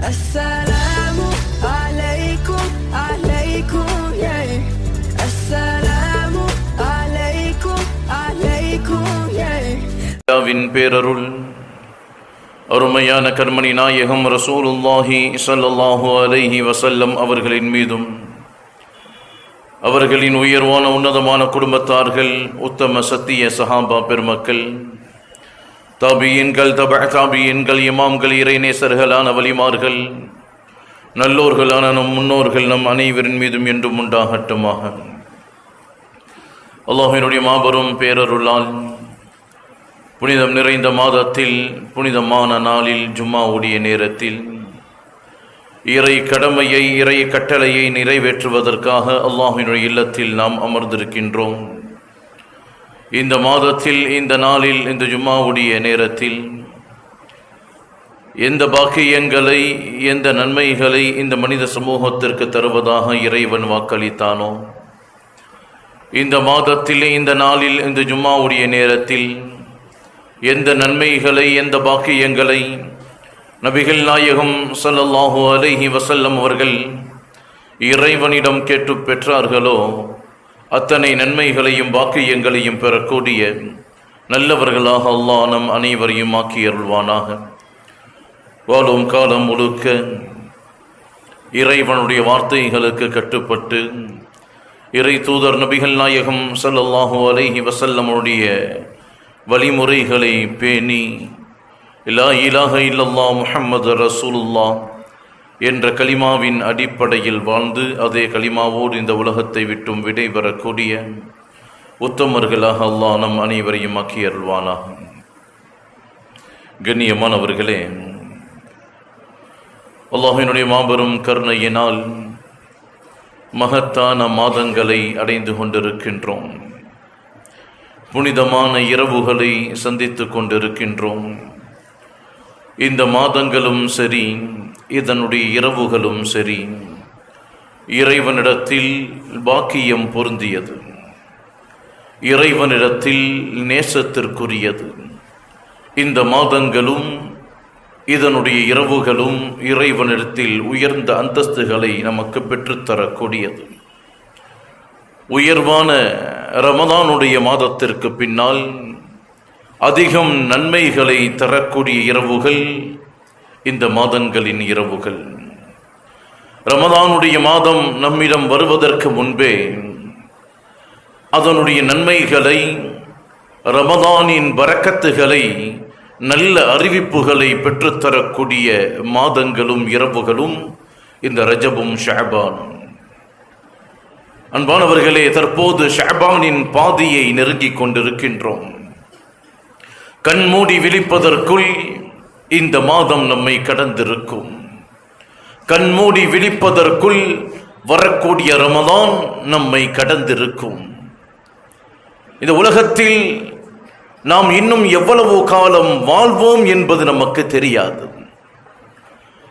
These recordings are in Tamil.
Assalamu alaikum alaikum ya Assalamu alaikum alaikum ya அல்லாஹ்வின் பேரருள் அருமையான கர்மணி நாயகம் ரசூலுல்லாஹி ஸல்லல்லாஹு அலைஹி வஸல்லம் அவர்களின் மீதும் அவர்களின் உயர்வான உன்னதமான குடும்பத்தார்கள் உத்தம சத்திய சஹாபா பெருமக்கள் தாபியீன்கள் தாபியீன்கள் இமாம்கள் இறைநேசர்களான வலிமார்கள் நல்லோர்களான நம் முன்னோர்கள் நம் அனைவரின் மீதும் என்றும் உண்டாகட்டுமாக. அல்லாஹ்வினுடைய மாபெரும் பேரருளால் புனிதம் நிறைந்த மாதத்தில் புனிதமான நாளில் ஜும்மாவுடைய நேரத்தில் இறை கடமையை இறை கட்டளையை நிறைவேற்றுவதற்காக அல்லாஹ்வினுடைய இல்லத்தில் நாம் அமர்ந்திருக்கின்றோம். இந்த மாதத்தில் இந்த நாளில் இந்த ஜும்மாவுடைய நேரத்தில் எந்த பாக்கியங்களை எந்த நன்மைகளை இந்த மனித சமூகத்திற்கு தருவதாக இறைவன் வாக்களித்தானோ, இந்த மாதத்தில் இந்த நாளில் இந்த ஜும்மாவுடைய நேரத்தில் எந்த நன்மைகளை எந்த பாக்கியங்களை நபிகள் நாயகம் ஸல்லல்லாஹு அலைஹி வஸல்லம் அவர்கள் இறைவனிடம் கேட்டு பெற்றார்களோ அத்தனை நன்மைகளையும் பாக்கியங்களையும் பெறக்கூடிய நல்லவர்களாக அல்லாஹ் நம் அனைவரையும் ஆக்கி அருள்வானாக. வாழும் காலம் முழுக்க இறைவனுடைய வார்த்தைகளுக்கு கட்டுப்பட்டு இறை தூதர் நபிகள் நாயகம் ஸல்லல்லாஹு அலைஹி வஸல்லமுடைய வழிமுறைகளை பேணி லா இலாஹ இல்லல்லாஹ் முஹம்மது ரசூலுல்லாஹ் என்ற கலிமாவின் அடிப்படையில் வாழ்ந்து அதே கலிமாவோடு இந்த உலகத்தை விட்டும் விடைபெறக்கூடிய உத்தமர்களாக அல்லாஹ் நம் அனைவரையும் ஆக்கி அருள்வானாக. கண்ணியமானவர்களே, அல்லாஹ்வினுடைய மாபெரும் கருணையினால் மகத்தான மாதங்களை அடைந்து கொண்டிருக்கின்றோம். புனிதமான இரவுகளை சந்தித்து கொண்டிருக்கின்றோம். இந்த மாதங்களும் சரி, இதனுடைய இரவுகளும் சரி, இறைவனிடத்தில் பாக்கியம் பொருந்தியது, இறைவனிடத்தில் நேசத்திற்குரியது. இந்த மாதங்களும் இதனுடைய இரவுகளும் இறைவனிடத்தில் உயர்ந்த அந்தஸ்துகளை நமக்கு பெற்றுத்தரக்கூடியது. உயர்வான ரமதானுடைய மாதத்திற்கு பின்னால் அதிகம் நன்மைகளை தரக்கூடிய இரவுகள் இந்த மாதங்களின் இரவுகள். ரமதானுடைய மாதம் நம்மிடம் வருவதற்கு முன்பே அதனுடைய நன்மைகளை, ரமதானின் பரக்கத்துகளை, நல்ல அறிவிப்புகளை பெற்றுத்தரக்கூடிய மாதங்களும் இரவுகளும் இந்த ரஜபும் ஷஅபானும். அன்பானவர்களே, தற்போது ஷஅபானின் பாதியை நெருங்கிக் கொண்டிருக்கின்றோம். கண்மூடி விழிப்பதற்குள் இந்த மாதம் நம்மை கடந்திருக்கும். கண்மூடி விழிப்பதற்குள் வரக்கூடிய ரமதான் நம்மை கடந்திருக்கும். இந்த உலகத்தில் நாம் இன்னும் எவ்வளவு காலம் வாழ்வோம் என்பது நமக்கு தெரியாது.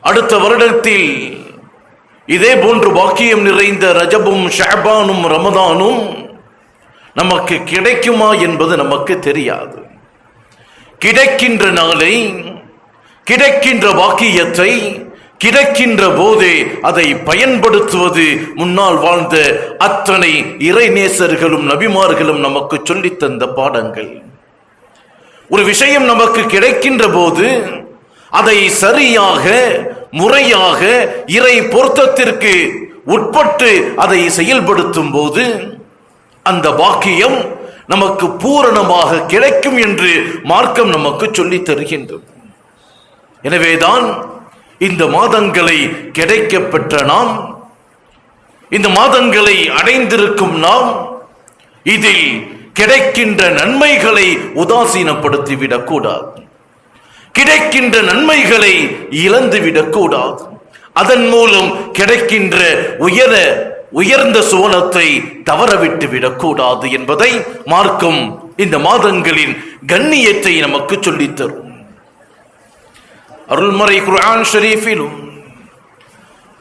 அடுத்த வருடத்தில் இதே போன்று பாக்கியம் நிறைந்த ரஜபும் ஷஅபானும் ரமதானும் நமக்கு கிடைக்குமா என்பது நமக்கு தெரியாது. கிடைக்கின்ற நாளை, கிடைக்கின்ற பாக்கியத்தை கிடைக்கின்ற போதே அதை பயன்படுத்துவது முன்னால் வாழ்ந்த அத்தனை இறைநேசர்களும் நபிமார்களும் நமக்கு சொல்லித் தந்த பாடங்கள். ஒரு விஷயம் நமக்கு கிடைக்கின்ற போது அதை சரியாக முறையாக இறை பொருத்தத்திற்கு உட்பட்டு அதை செயல்படுத்தும் போது அந்த பாக்கியம் நமக்கு பூரணமாக கிடைக்கும் என்று மார்க்கம் நமக்கு சொல்லித் தருகின்றது. எனவேதான் இந்த மாதங்களை கிடைக்கப் பெற்ற நாம், இந்த மாதங்களை அடைந்திருக்கும் நாம், இதில் கிடைக்கின்ற நன்மைகளை உதாசீனப்படுத்திவிடக் கூடாது. கிடைக்கின்ற நன்மைகளை இழந்துவிடக் கூடாது. அதன் மூலம் கிடைக்கின்ற உயர்ந்த சுவனத்தை தவறவிட்டு விடக்கூடாது என்பதை மார்க்கம் இந்த மாதங்களின் கண்ணியத்தை நமக்கு சொல்லித் தரும். அருள்மறை குர்ஆன் ஷரீஃபிலும்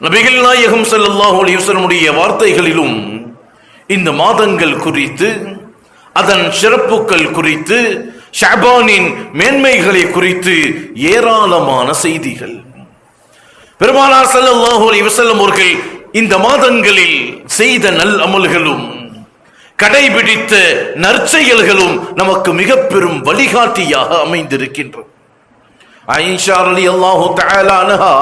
நபிகள் நாயகம் ஸல்லல்லாஹு அலைஹி வஸல்லம் வார்த்தைகளிலும் இந்த மாதங்கள் குறித்து, அதன் சிறப்புகள் குறித்து, ஷஅபானின் மேன்மைகளை குறித்து ஏராளமான செய்திகள். பெருமானார் ஸல்லல்லாஹு அலைஹி வஸல்லம் அவர்கள் இந்த மாதங்களில் செய்த நல் அமல்களும் கடைபிடித்த நற்செயல்களும் நமக்கு மிக பெரும் வழிகாட்டியாக அமைந்திருக்கின்றன. ஆயிஷா ரலியல்லாஹு தஆலா அன்ஹா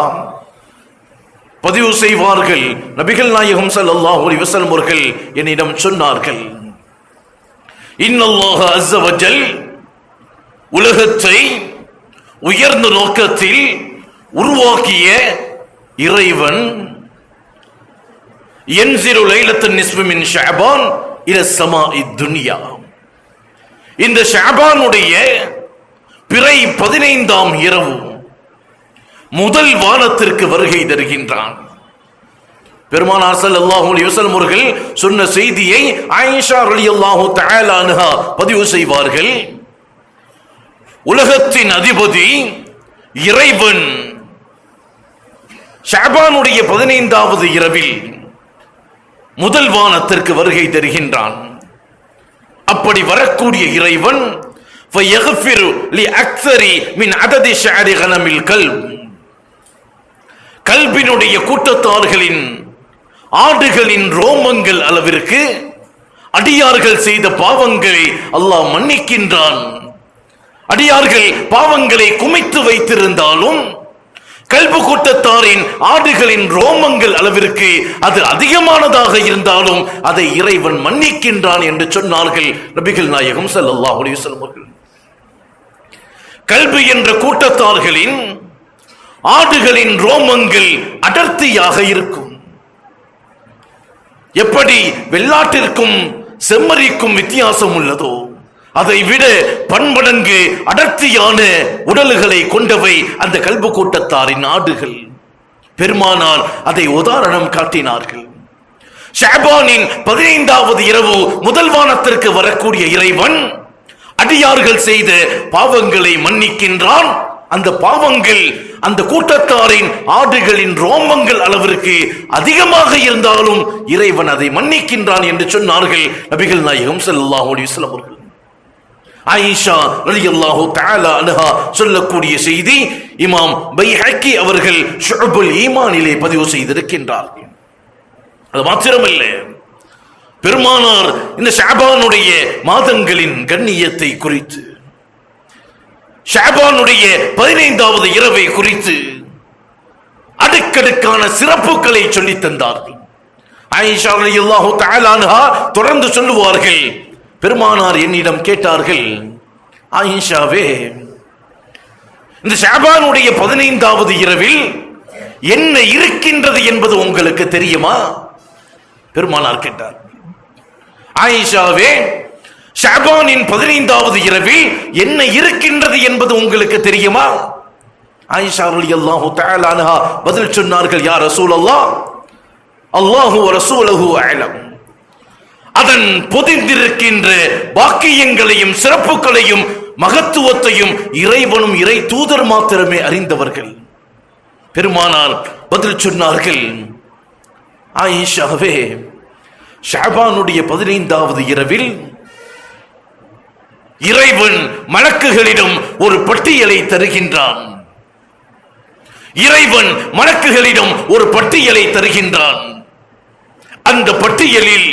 பதிவு செய்வார்கள், நபிகள் நாயகம் ஸல்லல்லாஹு அலைஹி வஸல்லம் அவர்கள் என்னிடம் சொன்னார்கள், இன்னல்லாஹ அஸ்ஸ வஜல் உலகத்தை உயர்ந்த நோக்கத்தில் உருவாக்கிய இறைவன் யன்ஸிரு லைலத்துன் நிஸ்ஃபு மின் ஷஅபான் இல ஸமாஇ துன்யா, இந்த ஷஅபானுடைய பிறை 15ஆம் இரவு முதல் வானத்திற்கு வருகை தருகின்றான். பெருமானார் ஸல்லல்லாஹு அலைஹி வஸல்லம் அவர்கள் சொன்ன செய்தியை ஆயிஷா ரலியல்லாஹு தஆலா அன்ஹா பதிவு செய்வார்கள். உலகத்தின் அதிபதி இறைவன் ஷஅபானுடைய 15வது இரவில் முதல் வானத்திற்கு வருகை தருகின்றான். அப்படி வரக்கூடிய இறைவன் فَيَغْفِرُ لِأَكْثَرِ مِنْ عَدَدِ شَعْرِ غَنَمِ الْقَلْبِ, கல்பினுடைய கூட்டத்தார்களின் ஆடுகளின் ரோமங்கள் அளவிற்கு அடியார்கள் செய்த பாவங்களை அல்லாஹ் மன்னிக்கின்றான். அடியார்கள் பாவங்களை குமைத்து வைத்திருந்தாலும் கல்பு கூட்டத்தாரின் ஆடுகளின் ரோமங்கள் அளவிற்கு அது அதிகமானதாக இருந்தாலும் அதை இறைவன் மன்னிக்கின்றான் என்று சொன்னார்கள் நபிகள் நாயகம் ஸல்லல்லாஹு அலைஹி வஸல்லம் அவர்கள். கல்பு என்ற கூட்டத்தார்களின் ஆடுகளின் ரோமங்கள் அடர்த்தியாக இருக்கும். எப்படி வெள்ளாட்டிற்கும் செம்மறிக்கும் வித்தியாசம் உள்ளதோ அதை விட பன்மடங்கு அடர்த்தியான உடல்களை கொண்டவை அந்த கல்பு கூட்டத்தாரின் ஆடுகள். பெருமானார் அதை உதாரணம் காட்டினார்கள். ஷஅபானின் 15வது இரவு முதல் வானத்திற்கு வரக்கூடிய இறைவன் அடியார்கள் செய்த பாவங்களை மன்னிக்கின்றான். அந்த பாவங்கள் அந்த கூட்டத்தாரின் ஆடுகளின் ரோமங்கள் அளவிற்கு அதிகமாக இருந்தாலும் இறைவன் அதை மன்னிக்கின்றான் என்று சொன்னார்கள் நபிகள் நாயகம் ஸல்லல்லாஹு அலைஹி வஸல்லம் அவர்கள். ஆயிஷா ரலியல்லாஹு தஆலா அன்ஹா சொல்லக்கூடிய செய்தி இமாம் பைஹக்கி அவர்கள் ஷுஅபுல் ஈமானிலே பதிவு செய்திருக்கின்றார்கள். அது மாத்திரமல்ல, பெருமானார் இந்த ஷஅபானுடைய மாதங்களின் கண்ணியத்தை குறித்து, ஷஅபானுடைய 15வது இரவை குறித்து அடுக்கடுக்கான சிறப்புகளை சொல்லி தந்தார்கள். ஆயிஷா ரலியல்லாஹு தஆலா அன்ஹா தொடர்ந்து சொல்லுவார்கள், பெருமானார் என்னிடம் கேட்டார்கள், ஆயிஷாவே, இந்த ஷஅபானுடைய 15வது இரவில் என்ன இருக்கின்றது என்பது உங்களுக்கு தெரியுமா? பெருமானார் கேட்டார். ஆயிஷாவே, ஷஅபானின் 15வது இரவில் என்ன இருக்கின்றது என்பது உங்களுக்கு தெரியுமா? ஆயிஷா ரலியல்லாஹு தஆலா அன்ஹா பதில் சொன்னார்கள், யா ரசூலல்லாஹ், அல்லாஹு வ ரசூலுஹு அஅலம். அதன் பொதிந்திருக்கின்ற பாக்கியங்களையும் சிறப்புகளையும் மகத்துவத்தையும் இறைவனும் இறை தூதர் மாத்திரமே அறிந்தவர்கள். பெருமானார் பதில் சொன்னார்கள், ஆயிஷாவே, ஷஅபானுடைய 15வது இரவில் இறைவன் மலக்குகளிடம் ஒரு பட்டியலை தருகின்றான். இறைவன் மலக்குகளிடம் ஒரு பட்டியலை தருகின்றான். அந்த பட்டியலில்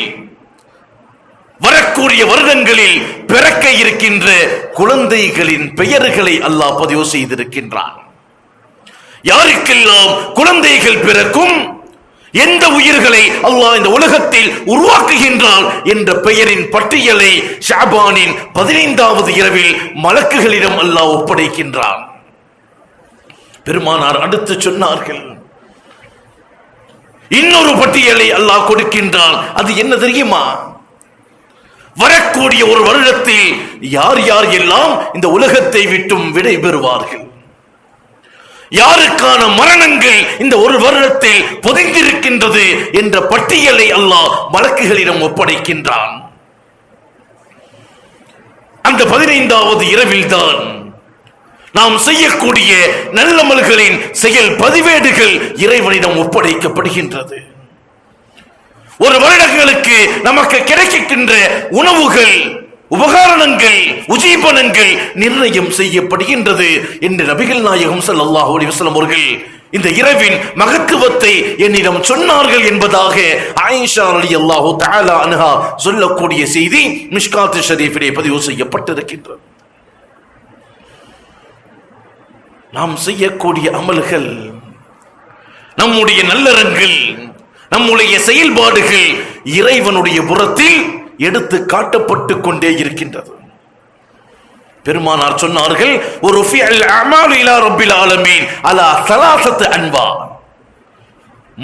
வரக்கூடிய வருடங்களில் பிறக்க இருக்கின்ற குழந்தைகளின் பெயர்களை அல்லாஹ் பதிவு செய்திருக்கின்றான். யாருக்கெல்லாம் குழந்தைகள் பிறக்கும், எந்த உயிர்களை அல்லாஹ் இந்த உலகத்தில் உருவாக்குகின்றான் என்ற பெயரின் பட்டியலை ஷஅபானின் 15வது இரவில் மலக்குகளிடம் அல்லாஹ் ஒப்படைக்கின்றான். பெருமானார் அடுத்து சொன்னார்கள், இன்னொரு பட்டியலை அல்லாஹ் கொடுக்கின்றான். அது என்ன தெரியுமா? வரக்கூடிய ஒரு வருடத்தில் யார் யார் எல்லாம் இந்த உலகத்தை விட்டும் விடை பெறுவார்கள், யாருக்கான மரணங்கள் இந்த ஒரு வருடத்தில் பொதிந்திருக்கின்றது என்ற பட்டியலை அல்லாஹ் மலக்குகளிடம் ஒப்படைக்கின்றான். அந்த 15வது இரவில் தான் நாம் செய்யக்கூடிய நல்லமல்களின் செயல் பதிவேடுகள் இறைவனிடம் ஒப்படைக்கப்படுகின்றது. ஒரு வருடங்களுக்கு நமக்கு கிடைக்கின்ற உணவுகள் உபகரணங்கள், உஜீபனங்கள் நிர்ணயம் செய்யப்படுகின்றது என்று நபிகள் நாயகம் ஸல்லல்லாஹு அலைஹி வஸல்லம் அவர்கள் இந்த இரவின் மகத்துவத்தை என்னிடம் சொன்னார்கள் என்பதாக ஆயிஷா ரலியல்லாஹு தஆலா அன்ஹா சொல்லக்கூடிய செய்தி மிஷ்காத் ஷரீஃபிலே பதிவு செய்யப்பட்டிருக்கின்றது. நாம் செய்யக்கூடிய அமல்கள், நம்முடைய நல்லறங்கள், நம்முடைய செயல்பாடுகள் இறைவனுடைய புறத்தில் எடுத்து காட்டப்பட்டு கொண்டே இருக்கின்றது. பெருமானார் சொன்னார்கள், ஒரு ஃபிஅல் அமாலு இலா ரப்பில் ஆலமீன் அலா ஸலாஸத்து அன்வா,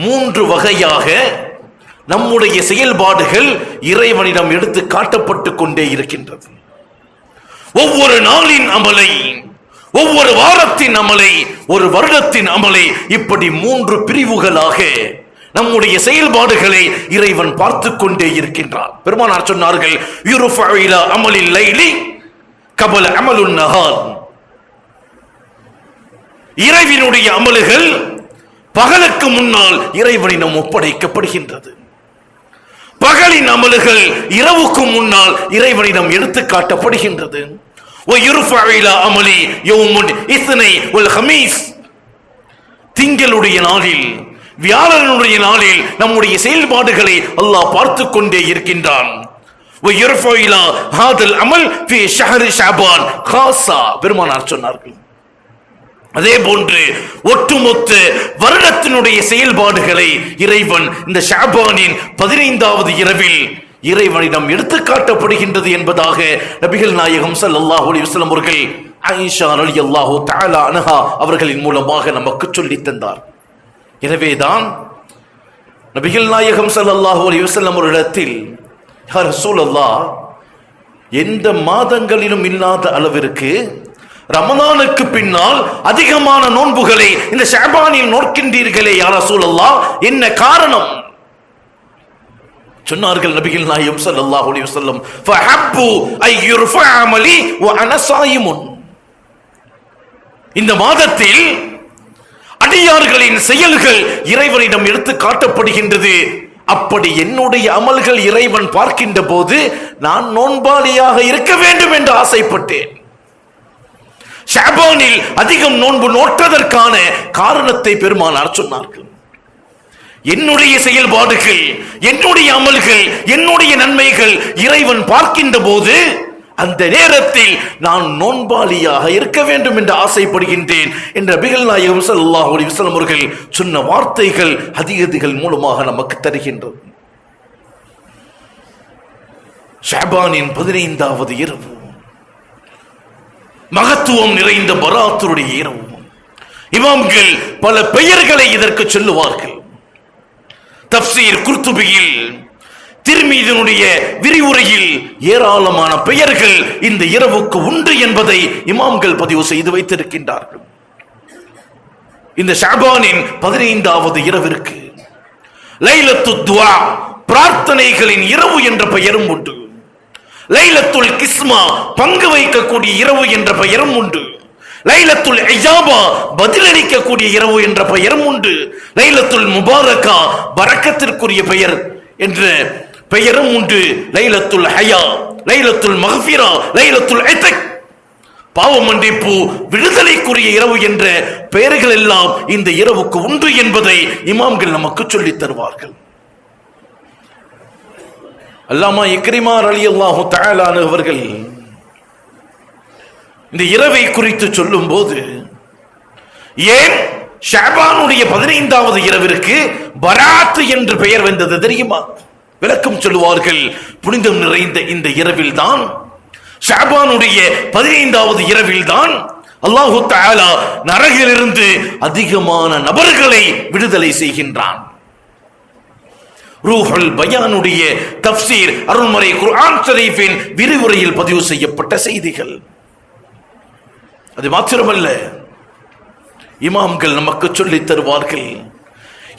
3 வகையாக நம்முடைய செயல்பாடுகள் இறைவனிடம் எடுத்து காட்டப்பட்டு கொண்டே இருக்கின்றது. ஒவ்வொரு நாளின் அமலை, ஒவ்வொரு வாரத்தின் அமலை, ஒரு வருடத்தின் அமலை, இப்படி 3 பிரிவுகளாக நம்முடைய செயல்பாடுகளை இறைவன் பார்த்து கொண்டே இருக்கின்றான். பெருமானார் சொன்னார்கள், யுர்ஃபஉ இலா அமலில் லைலி கபல அமலுன் நஹார், இறைவனுடைய அமல்கள் பகலுக்கு முன்னால் இறைவனிடம் ஒப்படைக்கப்படுகின்றது. பகலின் அமல்கள் இரவுக்கு முன்னால் இறைவனிடம் எடுத்து காட்டப்படுகின்றது. وَيُرْفَعُ إِلَى عَمَلِ يَوْمِ الاثنين والخميس, திங்களுடைய நாளில், வியாழனுடைய நாளில் நம்முடைய செயல்பாடுகளை அல்லாஹ் பார்த்து கொண்டே இருக்கின்றான். وَيُرْفَعُ إِلَى هَذَا الْعَمَلِ فِي شَهْرِ شَعْبَانَ خاصة, பெருமானார் சொன்னார்கள். அதே போன்று ஒட்டுமொத்த வருடத்தினுடைய செயல்பாடுகளை இறைவன் இந்த ஷஅபானின் 15வது இரவில் இறைவனிடம் எடுத்து காட்டப்படுகின்றது என்பதாக நபிகள் நாயகம் ஸல்லல்லாஹு அலைஹி வஸல்லம் அவர்கள் ஆயிஷா ரலியல்லாஹு தஆலா அன்ஹா அவர்களின் மூலமாக நமக்கு சொல்லித் தந்தார். எனவேதான் நபிகள் நாயகம் ஸல்லல்லாஹு அலைஹி வஸல்லம் அவர்களிடத்தில், யா ரசூலல்லாஹ், எந்த மாதங்களிலும் இல்லாத அளவிற்கு ரமலானுக்கு பின்னால் அதிகமான நோன்புகளை இந்த ஷஅபானில் நோக்கின்றீர்களே யா ரசூலல்லாஹ், என்ன காரணம்? சொன்னார்கள் நபிகள் நாயகம் ஸல்லல்லாஹு அலைஹி வஸல்லம், ஃபஹப்பு ஐ யுர்ஃபஅ அமலி வ அன ஸாயிமுன், இந்த மாதத்தில் அடியார்களின் செயல்கள் இறைவனிடம் எடுத்து காட்டப்படுகின்றது. அப்படி என்னுடைய அமல்கள் இறைவன் பார்க்கின்ற போது நான் நோன்பாளியாக இருக்க வேண்டும் என்று ஆசைப்பட்டேன். ஷஅபானில் அதிகம் நோன்பு நோற்றதற்கான காரணத்தை பெருமானார் சொன்னார்கள். என்னுடைய செயல்பாடுகள், என்னுடைய அமல்கள், என்னுடைய நன்மைகள் இறைவன் பார்க்கின்ற போது அந்த நேரத்தில் நான் நோன்பாளியாக இருக்க வேண்டும் என்று ஆசைப்படுகின்றேன் என்ற நபிகள் நாயகம் ஸல்லல்லாஹு அலைஹி வஸல்லம் அவர்கள் சொன்ன வார்த்தைகள் ஹதீதுகள் மூலமாக நமக்கு தருகின்றது. ஷஅபானின் 15வது இரவு, மகத்துவம் நிறைந்த பராத்துடைய இரவு. இமாம்கள் பல பெயர்களை இதற்கு சொல்லுவார்கள். தஃப்சீர் குர்துபியில், திர்மிதியினுடைய விரிவுரையில் ஏராளமான பெயர்கள் இந்த இரவுக்கு உண்டு என்பதை இமாம்கள் பதிவு செய்து வைத்திருக்கின்றார்கள். இந்த ஷஅபானின் 15வது இரவிற்கு லைலத்துத் துஆ, பிரார்த்தனைகளின் இரவு என்ற பெயரும் உண்டு. லைலத்துல் கிஸ்மா, பங்கு வைக்கக்கூடிய இரவு என்ற பெயரும் உண்டு. லைலத்துல் இஜாபா, பதிலளிக்கக்கூடிய இரவு என்ற பெயரும் உண்டு. லைலத்துல் முபாரகா, பரக்கத்திற்குரிய பெயர் என்ற பெயரும் உண்டு. லைலத்துல் ஹயா, லைலத்துல் மக்ஃபிரா, லைலத்துல் இத்க், பாவ மன்னிப்பு, விடுதலைக்குரிய இரவு என்ற பெயர்கள் எல்லாம் இந்த இரவுக்கு உண்டு என்பதை இமாம்கள் நமக்கு சொல்லித் தருவார்கள். அல்லாமா இக்ரிமா ரலியல்லாஹு தஆலா அவர்கள் இந்த இரவை குறித்து சொல்லும் போது, ஏன் ஷஅபானுடைய 15வது இரவிற்கு பராத் என்று பெயர் வந்தது தெரியுமா? விளக்கம் சொல்லுவார்கள். புனிதம் நிறைந்த இந்த இரவில் தான், ஷஅபானுடைய 15வது இரவில் தான் அல்லாஹு தஆலா நரகிலிருந்து அதிகமான நபர்களை விடுதலை செய்கின்றான். ரூஹுல் பயானுடைய தஃப்சீர், அருள்மறை குர்ஆன் ஷரீஃபின் விரிவுரையில் பதிவு செய்யப்பட்ட செய்திகள். அது மாத்திரமல்ல, இமாம்கள் நமக்கு சொல்லித் தருவார்கள்,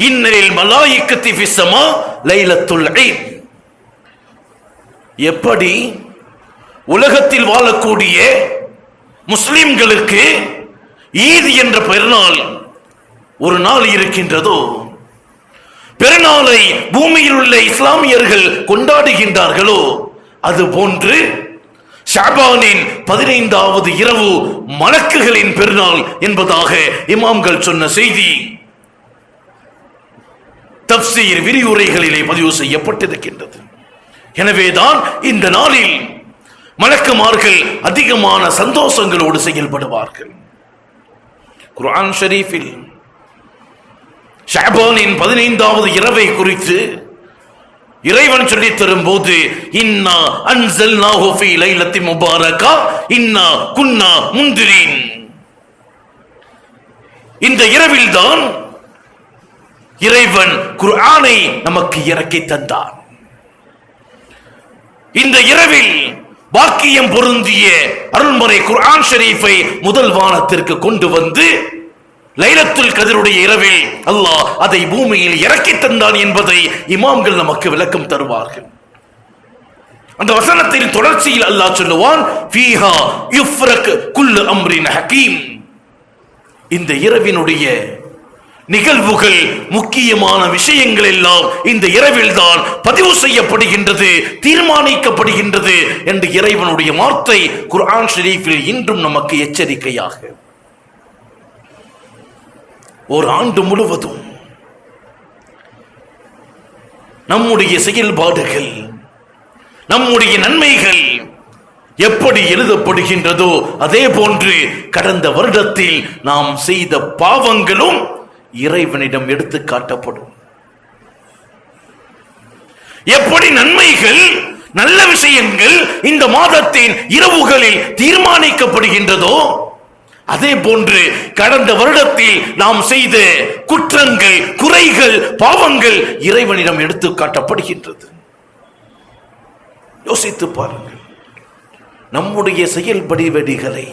இன்னலில் மலாயிக்கத்தி ஃபிஸ் ஸமா லைலத்துல் ஈத், எப்படி உலகத்தில் வாழக்கூடிய முஸ்லிம்களுக்கு ஈத் என்ற பெருநாள் ஒரு நாள் இருக்கின்றதோ, பெருநாளை பூமியில் உள்ள இஸ்லாமியர்கள் கொண்டாடுகின்றார்களோ, அது போன்று ஷஅபானின் 15வது இரவு மலக்குகளின் பெருநாள் என்பதாக இமாம்கள் சொன்ன செய்தி தஃப்சீர் விரிவுரைகளிலே பதிவு செய்யப்பட்டிருக்கின்றது. எனவேதான் இந்த நாளில் மலக்குமார்கள் அதிகமான சந்தோஷங்களோடு செயல்படுவார்கள். குர்ஆன் ஷரீஃபில் ஷஅபானின் 15வது இரவை குறித்து இறைவன் சொல்லித் தரும் போது இன்னா அன்ஸல்நாஹு ஃபீ லைலத்தின் முபாரகா இன்னா குன்னா முன்திரீன், இந்த இரவில்தான் இறைவன் குர்ஆனை நமக்கு இறக்கி தந்தார். இந்த இரவில் பாக்கியம் பொருந்திய அருள்முறை குர்ஆன் ஷரீஃபை முதல் வானத்திற்கு கொண்டு வந்து லைலத்துல் கத்ருடைய இரவில் அல்லாஹ் அதை பூமியில் இறக்கி தந்தான் என்பதை இமாம்கள் நமக்கு விளக்கம் தருவார்கள். அந்த வசனத்தின் தொடர்ச்சியில் அல்லாஹ் சொல்லுவான் ஃபீஹா யுஃப்ரக் குல்லு அம்ரின் ஹகீம், இந்த இரவினுடைய நிகழ்வுகள் முக்கியமான விஷயங்கள் எல்லாம் இந்த இரவில் தான் பதிவு செய்யப்படுகின்றது, தீர்மானிக்கப்படுகின்றது என்று இறைவனுடைய வார்த்தை குர்ஆன் ஷரீஃபில் இன்றும் நமக்கு எச்சரிக்கையாக. ஒரு ஆண்டு முழுவதும் நம்முடைய செயல்பாடுகள், நம்முடைய நன்மைகள் எப்படி எழுதப்படுகின்றதோ அதே போன்று கடந்த வருடத்தில் நாம் செய்த பாவங்களும் இறைவனிடம் எடுத்து காட்டப்படும். எப்படி நன்மைகள், நல்ல விஷயங்கள் இந்த மாதத்தின் இரவுகளில் தீர்மானிக்கப்படுகின்றதோ அதே போன்று கடந்த வருடத்தில் நாம் செய்த குற்றங்கள், குறைகள், பாவங்கள் இறைவனிடம் எடுத்து காட்டப்படுகின்றது. யோசித்து பாருங்கள், நம்முடைய செயல்படிவடிகளை,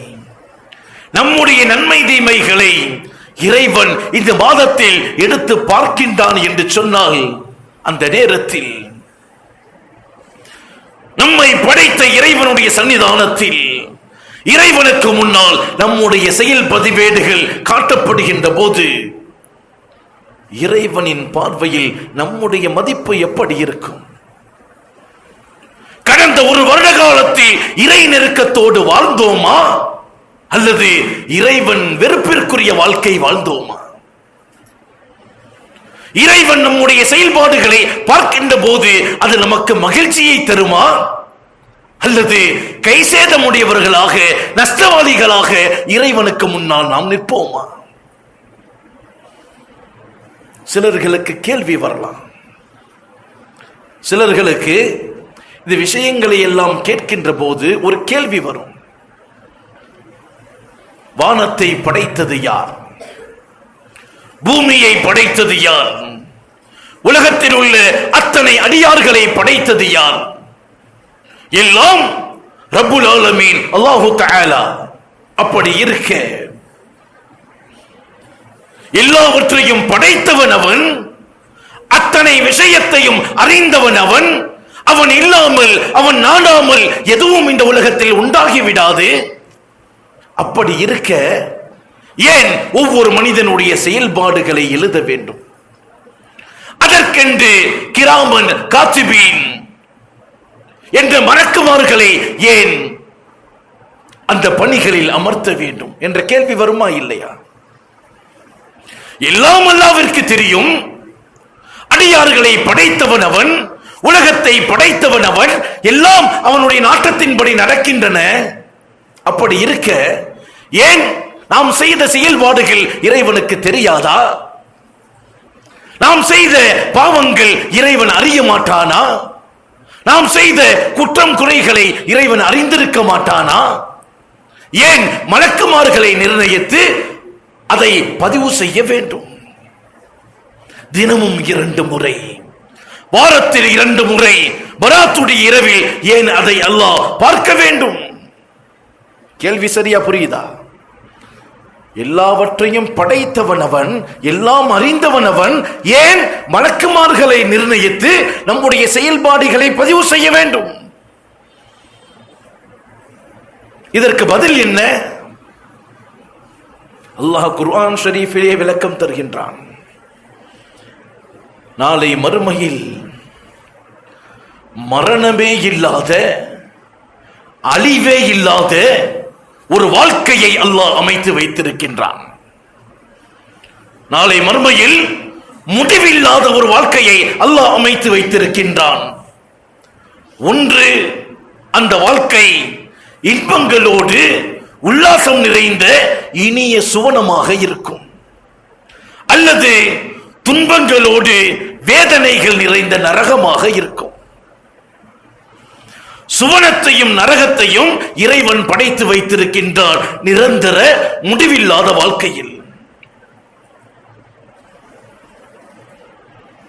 நம்முடைய நன்மை தீமைகளை இறைவன் இந்த மாதத்தில் எடுத்து பார்க்கின்றான் என்று சொன்னால் அந்த நேரத்தில் நம்மை படைத்த இறைவனுடைய சன்னிதானத்தில் இறைவனுக்கு முன்னால் நம்முடைய செயல் பதிவேடுகள் காட்டப்படுகின்ற போது இறைவனின் பார்வையில் நம்முடைய மதிப்பு எப்படி இருக்கும்? கடந்த ஒரு வருட காலத்தில் இறை நெருக்கத்தோடு வாழ்ந்தோமா அல்லது இறைவன் வெறுப்பிற்குரிய வாழ்க்கை வாழ்ந்தோமா? இறைவன் நம்முடைய செயல்பாடுகளை பார்க்கின்ற போது அது நமக்கு மகிழ்ச்சியை தருமா அல்லது கைசேதமுடையவர்களாக, நஷ்டவாதிகளாக இறைவனுக்கு முன்னால் நாம் நிற்போமா? சிலர்களுக்கு கேள்வி வரலாம், சிலர்களுக்கு இந்த விஷயங்களை எல்லாம் கேட்கின்ற போது ஒரு கேள்வி வரும். வானத்தை படைத்தது யார்? பூமியை படைத்தது யார்? உலகத்தில் உள்ள அத்தனை அடியார்களை படைத்தது யார்? எல்லாம் ரப்புல் ஆலமீன் அல்லாஹு தஆலா. அப்படி இருக்க எல்லாவற்றையும் படைத்தவன் அவன், அத்தனை விஷயத்தையும் அறிந்தவன் அவன். அவன் இல்லாமல், அவன் நாடாமல் எதுவும் இந்த உலகத்தில் உண்டாகிவிடாது. அப்படி இருக்க ஏன் ஒவ்வொரு மனிதனுடைய செயல்பாடுகளை எழுத வேண்டும்? அதற்கென்று கிராமன் காத்திபீன் என்ற மலக்குமார்களை ஏன் அந்த பணிகளில் அமர்த்த வேண்டும் என்ற கேள்வி வருமா இல்லையா? எல்லாம் அல்லாஹ்விற்கு தெரியும். அடியார்களை படைத்தவன் அவன், உலகத்தை படைத்தவன் அவன், எல்லாம் அவனுடைய நாட்டத்தின்படி நடக்கின்றன. அப்படி இருக்க ஏன் நாம் செய்த செயல்பாடுகள் இறைவனுக்கு தெரியாதா? நாம் செய்த பாவங்கள் இறைவன் அறிய மாட்டானா? நாம் செய்த குற்றம் குறைகளை இறைவன் அறிந்திருக்க மாட்டானா? ஏன் மலக்குமார்களை நிர்ணயித்து அதை பதிவு செய்ய வேண்டும்? தினமும் 2 முறை, வாரத்தில் 2 முறை பராத்துடைய இரவில் ஏன் அதை அல்லாஹ் பார்க்க வேண்டும்? கேள்வி சரியா புரியுதா? எல்லாவற்றையும் படைத்தவன் அவன், எல்லாம் அறிந்தவன் அவன், ஏன் மலக்குமார்களை நிர்ணயித்து நம்முடைய செயல்பாடுகளை பதிவு செய்ய வேண்டும்? இதற்கு பதில் என்ன? அல்லாஹ் குர்ஆன் ஷரீஃபிலே விளக்கம் தருகின்றான். நாளை மறுமையில் மரணமே இல்லாத அழிவே இல்லாத ஒரு வாழ்க்கையை அல்லாஹ் அமைத்து வைத்திருக்கின்றான். நாளை மறுமையில் முடிவில்லாத ஒரு வாழ்க்கையை அல்லாஹ் அமைத்து வைத்திருக்கின்றான். ஒன்று, அந்த வாழ்க்கை இன்பங்களோடு உல்லாசம் நிறைந்த இனிய சுவனமாக இருக்கும், அல்லது துன்பங்களோடு வேதனைகள் நிறைந்த நரகமாக இருக்கும். சுவனத்தையும் நரகத்தையும் இறைவன் படைத்து வைத்திருக்கின்றார் நிரந்தர முடிவில்லாத வாழ்க்கையில்.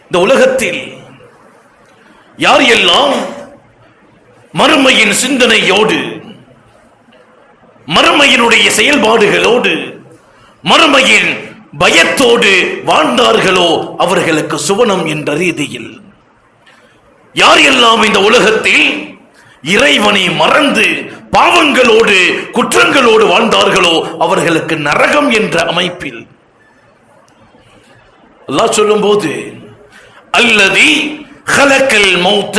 இந்த உலகத்தில் யார் எல்லாம் மறுமையின் சிந்தனையோடு, மறுமையினுடைய செயல்பாடுகளோடு, மறுமையின் பயத்தோடு வாழ்ந்தார்களோ அவர்களுக்கு சுவனம் என்ற ரீதியில், யார் எல்லாம் இந்த உலகத்தில் இறைவனை மறந்து பாவங்களோடு குற்றங்களோடு வாழ்ந்தார்களோ அவர்களுக்கு நரகம் என்ற அமைப்பில். அல்லாஹ் சொல்லும் போது, அல்லதி خلقல் மௌத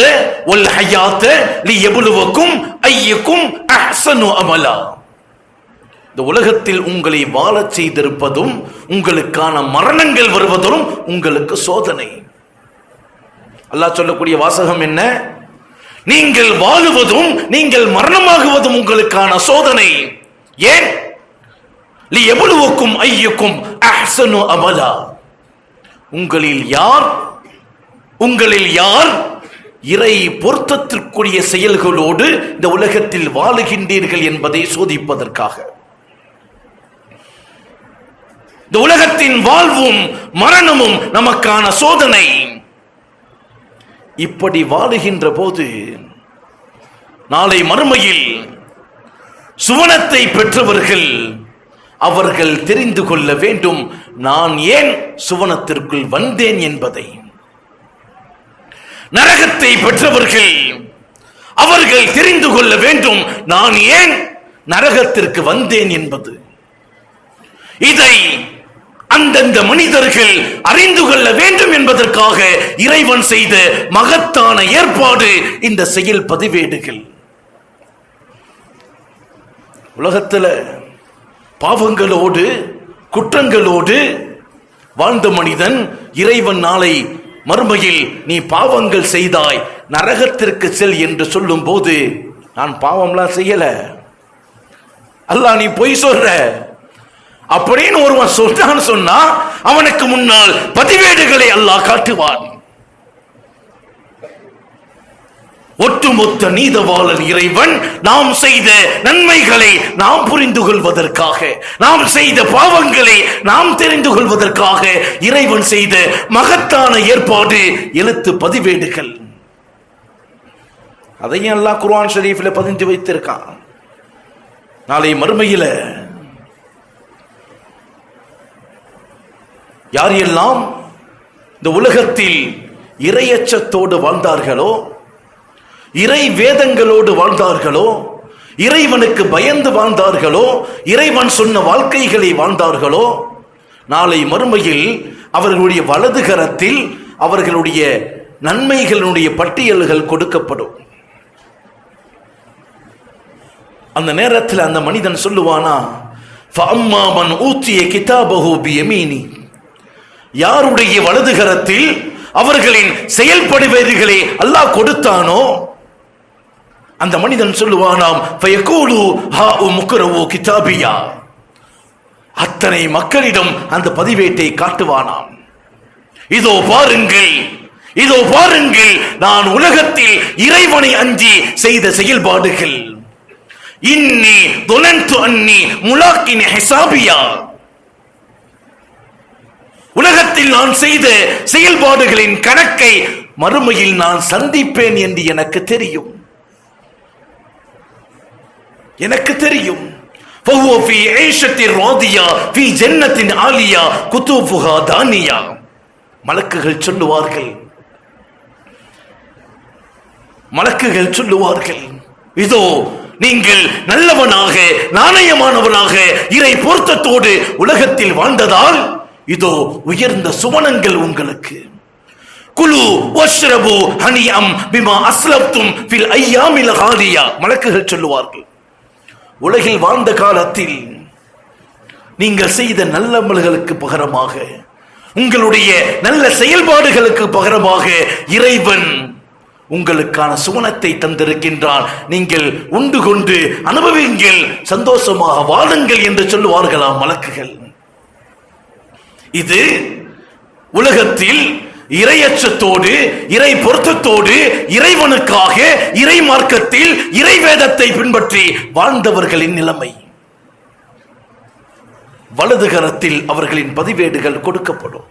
வல் ஹயாத லியப்லுவக்கும் அய்யுக்கும் அஹ்ஸனு அமலா. இந்த உலகத்தில் உங்களை வாழச் செய்திருப்பதும் உங்களுக்கான மரணங்கள் வருவதும் உங்களுக்கு சோதனை. அல்லாஹ் சொல்லக்கூடிய வாசகம் என்ன? நீங்கள் வாழுவதும் நீங்கள் மரணமாகுவதும் உங்களுக்கான சோதனை. ஏன்? லியப்லுவக்கும் அய்யுக்கும் அஹ்ஸனு அமலா. உங்களில் யார் இறை பொருத்தத்திற்குரிய செயல்களோடு இந்த உலகத்தில் வாழுகின்றீர்கள் என்பதை சோதிப்பதற்காக. இந்த உலகத்தின் வாழ்வும் மரணமும் நமக்கான சோதனை. இப்படி வாழுகின்ற போது நாளை மறுமையில் சுவனத்தை பெற்றவர்கள் அவர்கள் தெரிந்து கொள்ள வேண்டும், நான் ஏன் சுவனத்திற்குள் வந்தேன் என்பதை. நரகத்தை பெற்றவர்கள் அவர்கள் தெரிந்து கொள்ள வேண்டும், நான் ஏன் நரகத்திற்கு வந்தேன் என்பது. இதை அந்தந்த மனிதர்கள் அறிந்து கொள்ள வேண்டும் என்பதற்காக இறைவன் செய்த மகத்தான ஏற்பாடு இந்த செயல் பதிவேடுகள். உலகத்தில் பாவங்களோடு குற்றங்களோடு வாழ்ந்த மனிதன் இறைவன் நாளை மறுமையில் நீ பாவங்கள் செய்தாய் நரகத்திற்கு செல் என்று சொல்லும் போது, நான் பாவம்லாம் செய்யல, அல்லாஹ் நீ பொய் சொல்ற அப்படின்னு ஒருவன் சொல்றான்னு சொன்னா அவனுக்கு முன்னால் பதிவேடுகளை அல்லாஹ் காட்டுவான். ஒட்டுமொத்த நீதவாளன் இறைவன் நாம் செய்த நன்மைகளை நாம் புரிந்து கொள்வதற்காக, நாம் செய்த பாவங்களை நாம் தெரிந்து கொள்வதற்காக இறைவன் செய்த மகத்தான ஏற்பாடு எழுத்து பதிவேடுகள். அதையும் அல்லாஹ் குர்ஆன் ஷரீஃப்ல பதிந்து வைத்திருக்கான். நாளை மறுமையில யார் எல்லாம் இந்த உலகத்தில் இறையச்சத்தோடு வாழ்ந்தார்களோ, இறை வேதங்களோடு வாழ்ந்தார்களோ, இறைவனுக்கு பயந்து வாழ்ந்தார்களோ, இறைவன் சொன்ன வாழ்க்கைகளை வாழ்ந்தார்களோ, நாளை மறுமையில் அவர்களுடைய வலது கரத்தில் அவர்களுடைய நன்மைகளுடைய பட்டியல்கள் கொடுக்கப்படும். அந்த நேரத்தில் அந்த மனிதன் சொல்லுவானா, ஃபஅம்மா மன் ஊத்திய கிதாபஹு பியமீனி. யாருடைய வலது கரத்தில் அவர்களின் செயல்படுவீர்களே அல்லாஹ் கொடுத்தானோ அந்த மனிதன் சொல்லுவானாம், ஃபயகூலு ஹாஉ முக்ரவு கிதாபியா. அத்தனை மக்களிடம் அந்த பதிவேட்டை காட்டுவானாம். இதோ பாருங்கள், இதோ பாருங்கள், நான் உலகத்தில் இறைவனை அஞ்சி செய்த செயல்பாடுகள். இன்னி துலன்து அன்னி முலாக்கின் ஹிசாபியா. உலகத்தில் நான் செய்த செயல்பாடுகளின் கணக்கை மறுமையில் நான் சந்திப்பேன் என்று எனக்கு தெரியும். எனக்கு தெரியும். فهو في عيشة راضية في جنة عالية قطوفها دانية. மலக்குகள் சொல்லுவார்கள், இதோ நீங்கள் நல்லவனாக நாணயமானவனாக இறை பொருத்தத்தோடு உலகத்தில் வாழ்ந்ததால் இதோ உயர்ந்த சுவனங்கள் உங்களுக்கு, குலு வஷ்ரபு ஹனியம் பிமா அஸ்லப்தும் ஃபில் ஐயாமில் ஹாலியா. மலக்குகள் சொல்லுவார்கள், உலகில் வாழ்ந்த காலத்தில் நீங்கள் செய்த நல்லமல்களுக்கு பகரமாக, உங்களுடைய நல்ல செயல்பாடுகளுக்கு பகரமாக இறைவன் உங்களுக்கான சுவனத்தை தந்திருக்கின்றான். நீங்கள் உண்டு கொண்டு அனுபவிங்கள், சந்தோஷமாக வாழுங்கள் என்று சொல்லுவார்களாம் மலக்குகள். இது உலகத்தில் இறையச்சத்தோடு, இறை பொருத்தத்தோடு, இறைவனுக்காக, இறை மார்க்கத்தில், இறை வேதத்தை பின்பற்றி வாழ்ந்தவர்களின் நிலைமை. வலது கரத்தில் அவர்களின் பதிவேடுகள் கொடுக்கப்படும்.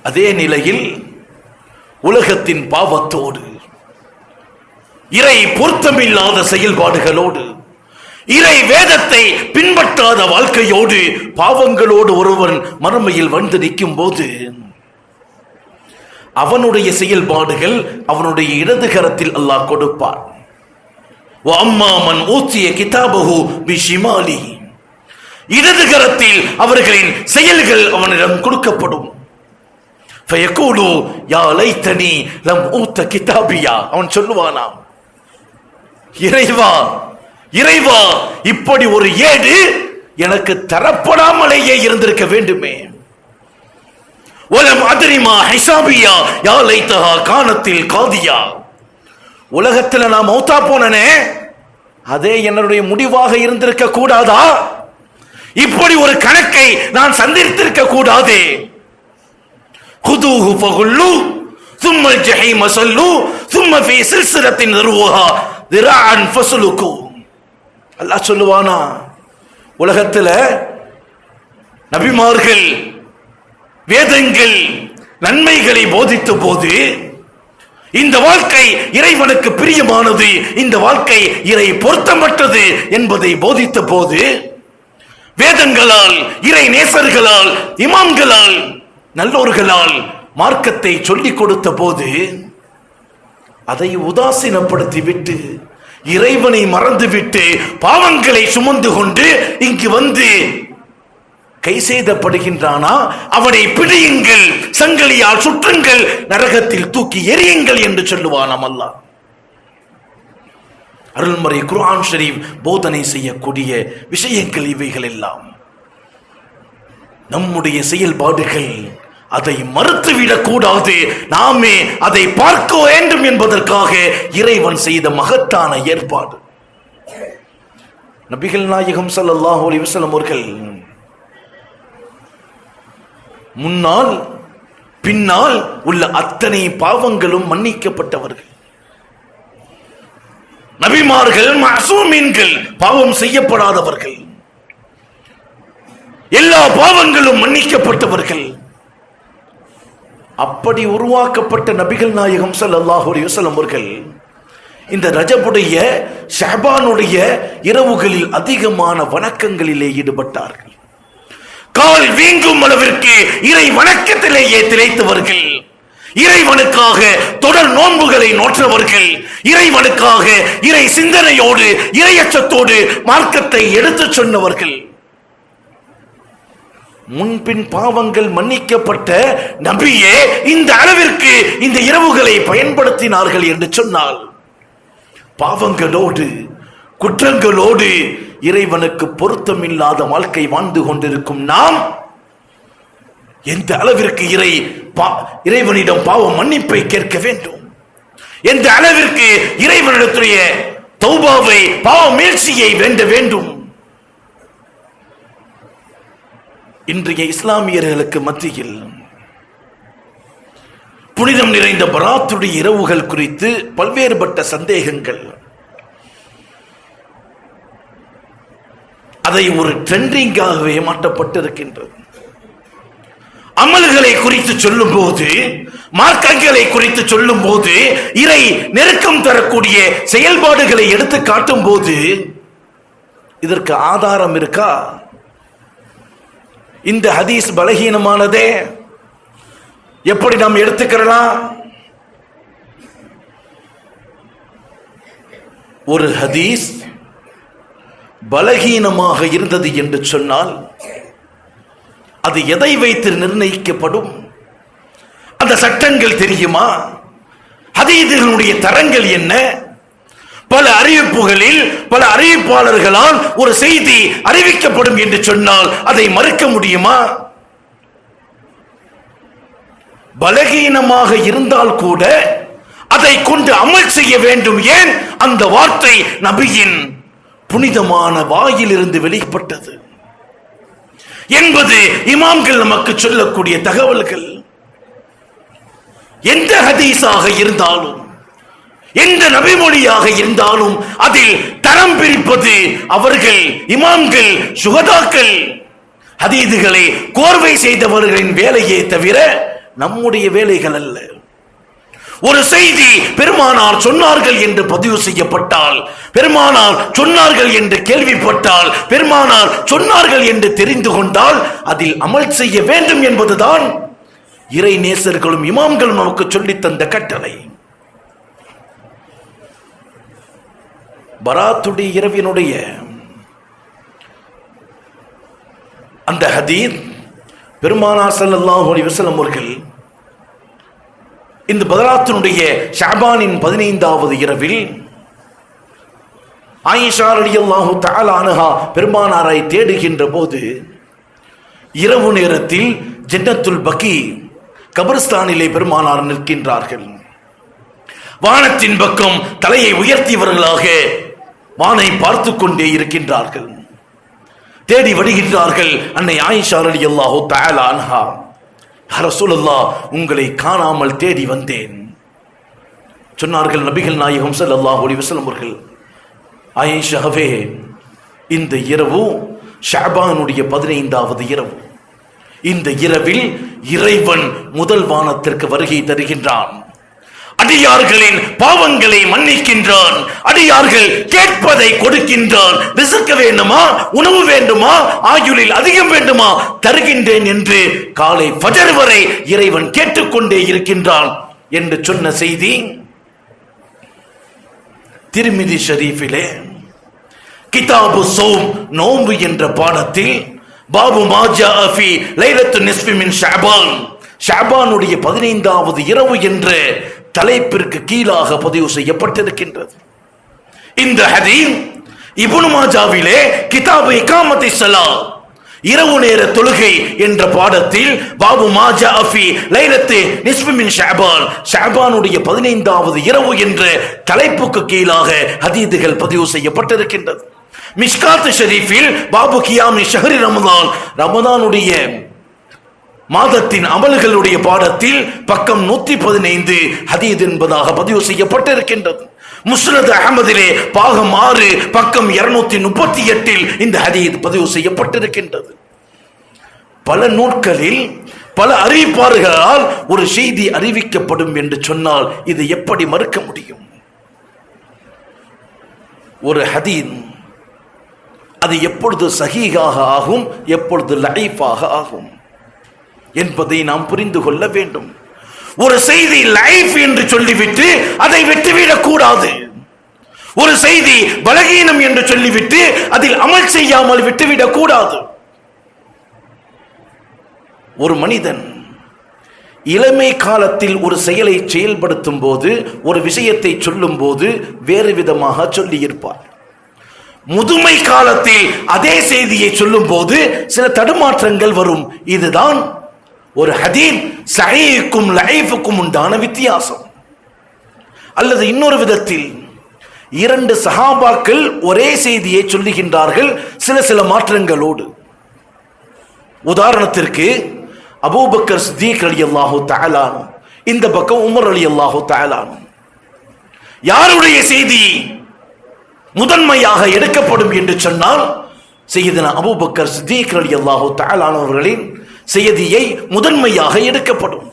அதே நிலையில் உலகத்தின் பாவத்தோடு, இறை பொருத்தமில்லாத செயல்பாடுகளோடு, இறை வேதத்தை பின்பற்றாத வாழ்க்கையோடு, பாவங்களோடு ஒருவன் மறுமையில் வந்து நிற்கும் போது அவனுடைய செயல்பாடுகள் அவனுடைய இடது கரத்தில் அல்லாஹ் கொடுப்பார். இடது கரத்தில் அவர்களின் செயல்கள் அவனிடம் கொடுக்கப்படும். அவன் சொல்லுவானாம், இறைவா இறைவா, இப்படி ஒரு ஏடு எனக்கு தரப்படாமலேயே இருந்திருக்க வேண்டுமே. கானத்தில் காதியா, உலகத்தில் நான் மௌத்தா போனனே, அதே என்னுடைய முடிவாக இருந்திருக்க கூடாதா? இப்படி ஒரு கணக்கை நான் சந்தித்திருக்க கூடாதே. خذوه فغلوا ثم الجحيم صلوا ثم في سلسلة ذرعها ذراعا فاسلكوا. அல்லாஹ் சொல்லுவானா, உலகத்துல நபிமார்கள் வேதங்கள் நன்மைகளை போதித்த போது, இந்த வாழ்க்கை இறைவனுக்கு பிரியமானது, இந்த வாழ்க்கை இறை பொருத்தமற்றது என்பதை போதித்த போது, வேதங்களால், இறை நேசர்களால், இமாம்களால், நல்லோர்களால் மார்க்கத்தை சொல்லிக் கொடுத்த போது அதை உதாசீனப்படுத்தி விட்டு, இறைவனை மறந்துவிட்டு, பாவங்களை சுமந்து கொண்டு இங்கு வந்து கை செய்தப்படுகின்றானா, அவனை பிடியுங்கள், சங்கிலியால் சுற்றுங்கள், நரகத்தில் தூக்கி எறியுங்கள் என்று சொல்லுவானாம் அல்லாஹ். அருள்மறை குர்ஆன் ஷரீஃப் போதனை செய்யக்கூடிய விஷயங்கள் இவைகள் எல்லாம். நம்முடைய செயல்பாடுகள் அதை மறுத்துவிடக் கூடாது, நாமே அதை பார்க்க வேண்டும் என்பதற்காக இறைவன் செய்த மகத்தான ஏற்பாடு. நபிகள் நாயகம் ஸல்லல்லாஹு அலைஹி வஸல்லம் அவர்கள் முன்னால் பின்னால் உள்ள அத்தனை பாவங்களும் மன்னிக்கப்பட்டவர்கள். நபிமார்கள் மஅசூமீன்கள், பாவம் செய்யப்படாதவர்கள், எல்லா பாவங்களும் மன்னிக்கப்பட்டவர்கள். அப்படி உருவாக்கப்பட்ட நபிகள் நாயகம் ஸல்லல்லாஹு அலைஹி வஸல்லம் அவர்கள் இந்த ரஜபுடைய ஷஅபானுடைய இரவுகளில் அதிகமான வணக்கங்களிலே ஈடுபட்டார்கள். கால் வீங்கும் அளவிற்கு இறை வணக்கத்திலேயே திளைத்தவர்கள், இறைவனுக்காக தொடர் நோன்புகளை நோற்றவர்கள், இறைவனுக்காக இறை சிந்தனையோடு, இறையச்சத்தோடு மார்க்கத்தை எடுத்துச் சொன்னவர்கள். முன்பின் பாவங்கள் மன்னிக்கப்பட்ட நபியே இந்த அளவிற்கு இந்த இரவுகளை பயன்படுத்தினார்கள் என்று சொன்னால், பாவங்களோடு குற்றங்களோடு இறைவனுக்கு பொருத்தமில்லாத வாழ்க்கை வாழ்ந்து கொண்டிருக்கும் நாம் எந்த அளவிற்கு இறைவனிடம் பாவ மன்னிப்பை கேட்க வேண்டும், எந்த அளவிற்கு இறைவனிடத்துடைய தௌபாவை, பாவ மீழ்ச்சியை வேண்ட வேண்டும். இன்றைய இஸ்லாமியர்களுக்கு மத்தியில் புனிதம் நிறைந்த பராத்துடைய இரவுகள் குறித்து பல்வேறுபட்ட சந்தேகங்கள், அதை ஒரு ட்ரெண்டிங்காகவே மாற்றப்பட்டிருக்கின்றது. அமல்களை குறித்து சொல்லும் போது, மார்க்கங்களை குறித்து சொல்லும் போது, இறை நெருக்கம் தரக்கூடிய செயல்பாடுகளை எடுத்து காட்டும் போது இதற்கு ஆதாரம் இருக்கா? இந்த ஹதீஸ் பலகீனமானதே, எப்படி நாம் எடுத்துக்கிறலாம்? ஒரு ஹதீஸ் பலகீனமாக இருந்தது என்று சொன்னால் அது எதை வைத்து நிர்ணயிக்கப்படும்? அந்த சட்டங்கள் தெரியுமா? ஹதீதுகளுடைய தரங்கள் என்ன? பல அறிவிப்புகளில் பல அறிவிப்பாளர்களால் ஒரு செய்தி அறிவிக்கப்படும் என்று சொன்னால் அதை மறுக்க முடியுமா? பலகீனமாக இருந்தால் கூட அதை கொண்டு அமல் செய்ய வேண்டும். ஏன்? அந்த வார்த்தை நபியின் புனிதமான வாயிலிருந்து வெளிப்பட்டது என்பது இமாம்கள் நமக்கு சொல்லக்கூடிய தகவல்கள். எந்த ஹதீஸாக இருந்தாலும் எந்த நபிமொழியாக இருந்தாலும் அதில் தரம் பிரிப்பது அவர்கள் இமாம்கள், சுஹதாக்கள், ஹதீதுகளை கோர்வை செய்தவர்களின் வேலையே தவிர நம்முடைய வேலைகள் அல்ல. ஒரு செய்தி பெருமானார் சொன்னார்கள் என்று பதிவு செய்யப்பட்டால், பெருமானார் சொன்னார்கள் என்று கேள்விப்பட்டால், பெருமானார் சொன்னார்கள் என்று தெரிந்து கொண்டால் அதில் அமல் செய்ய வேண்டும் என்பதுதான் இறை நேசர்களும் இமாம்களும் நமக்கு சொல்லித் தந்த கட்டளை. பராத்துடைய இரவினுடைய அந்த ஹதீஸ் பெருமானார் ஸல்லல்லாஹு அலைஹி வஸல்லம் அவர்கள் இந்த பராத்தினுடைய ஷஅபானின் 15வது இரவில் ஆயிஷா ரலியல்லாஹு தஆலா அன்ஹா பெருமானாரை தேடுகின்ற போது இரவு நேரத்தில் ஜன்னத்துல் பக்கி கபர்ஸ்தானிலே பெருமானார் நிற்கின்றார்கள். வானத்தின் பக்கம் தலையை உயர்த்தியவர்களாக வானை பார்த்து கொண்டே இருக்கின்றார்கள். தேடி வருகின்றார்கள். அன்னை ஆயிஷா ரலியல்லாஹு தஆலா அன்ஹா, ரசூலுல்லாஹ், உங்களை காணாமல் தேடி வந்தேன் சொன்னார்கள். நபிகள் நாயகம் ஸல்லல்லாஹு அலைஹி வஸல்லம் அவர்கள், ஆயிஷாவே, இந்த இரவு ஷஅபானுடைய 15வது இரவு. இந்த இரவில் இறைவன் முதல் வானத்திற்கு வருகை தருகின்றான். அடியார்களின் பாவங்களை மன்னிக்கின்றான். அடியார்கள் கேட்பதை கொடுக்கின்றான். ரிஸ்க் வேண்டுமா, உணவு வேண்டுமா, ஆயுளில் அதிகம் வேண்டுமா, தருகின்றேன் என்று காலை ஃபஜர் வரை இறைவன் கேட்டுக்கொண்டே இருக்கின்றான் என்று சொன்ன செய்தி திர்மிதி ஷரீஃபிலே கிதாபு ஸௌம், நோன்பு என்ற பாடத்தில் பாபு மா ஜாஅ ஃபீ லைலத்து நிஸ்ஃபி மின் ஷஅபான், ஷஅபானுடைய 15வது இரவு என்ற தலைப்பிற்கு கீழாக பதிவு செய்யப்பட்டிருக்கின்றது. இந்த ஹதீஸ் இப்னு மாஜாவிலே கிதாபு இகாமத்தி ஸலாத், இரவு நேர தொழுகை என்ற பாடத்தில் பாபு மா ஜாஅ ஃபீ லைலத்தி நிஸ்ஃபி மின் ஷஅபான், ஷஅபானுடைய 15வது இரவு என்ற தலைப்புக்கு கீழாக ஹதீதுகள் பதிவு செய்யப்பட்டிருக்கின்றது. மிஷ்காத் ஷரீஃபில் பாபு கியாமி ஷஹ்ரி ரமதான், ரமதானுடைய மாதத்தின் அமல்களுடைய பாடத்தில் பக்கம் 115 ஹதீஸ் என்பதாக பதிவு செய்யப்பட்டிருக்கின்றது. முஸ்னத் அஹ்மதிலே பாகம் 6 பக்கம் 238 இந்த ஹதீஸ் பதிவு செய்யப்பட்டிருக்கின்றது. பல நூல்களில் பல அறிவிப்பாளர்களால் ஒரு செய்தி அறிவிக்கப்படும் என்று சொன்னால் இது எப்படி மறுக்க முடியும்? ஒரு ஹதீஸ் அது எப்பொழுது சஹீஹாக ஆகும், எப்பொழுது லைஃபாக ஆகும் என்பதை நாம் புரிந்து கொள்ள வேண்டும். ஒரு செய்தி லைஃப் என்று சொல்லிவிட்டு அதை விட்டுவிடக் கூடாது. ஒரு செய்தி பலகீனம் என்று சொல்லிவிட்டு அதில் அமல் செய்யாமல் விட்டுவிடக் கூடாது. ஒரு மனிதன் இளமை காலத்தில் ஒரு செயலை செயல்படுத்தும் போது, ஒரு விஷயத்தை சொல்லும் போது வேறு விதமாக சொல்லியிருப்பார். முதுமை காலத்தில் அதே செய்தியை சொல்லும் போது சில தடுமாற்றங்கள் வரும். இதுதான் ஒரு ஹதீஸ் சஹீஹுக்கும் லைஃபுக்கும் உண்டான வித்தியாசம். அல்லது இன்னொரு விதத்தில் 2 சஹாபாக்கள் ஒரே செய்தியை சொல்லுகின்றார்கள் சில மாற்றங்களோடு. உதாரணத்திற்கு அபூபக்கர் சித்தீக் ரலியல்லாஹு தஆலா, இந்த பக்கம் உமர் ரலியல்லாஹு தஆலா. யாருடைய செய்தி முதன்மையாக எடுக்கப்படும் என்று சொன்னால் சையதுனா அபூபக்கர் சித்தீக் ரலியல்லாஹு தஆலா அவர்களின் செய்தியை முதன்மையாக எடுக்கப்படும்.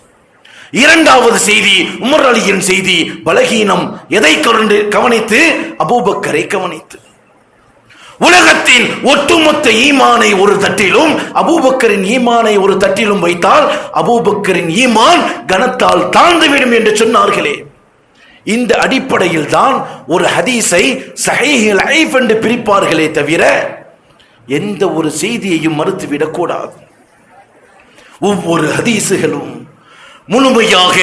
இரண்டாவது செய்தி உமர் அலியின் செய்தி பலகீனம். எதை கவனித்து? அபூபக்கரை கவனித்து. உலகத்தின் ஒட்டுமொத்த ஈமானை ஒரு தட்டிலும் அபூபக்கரின் ஈமானை ஒரு தட்டிலும் வைத்தால் அபூபக்கரின் ஈமான் கனத்தால் தாழ்ந்துவிடும் என்று சொன்னார்களே. இந்த அடிப்படையில் தான் ஒரு ஹதீஸை சஹீஹ் லைஃப் என்று பிரிப்பார்களே தவிர எந்த ஒரு செய்தியையும் மறுத்துவிடக் கூடாது. ஒவ்வொரு ஹதீஸுகளும் முழுமையாக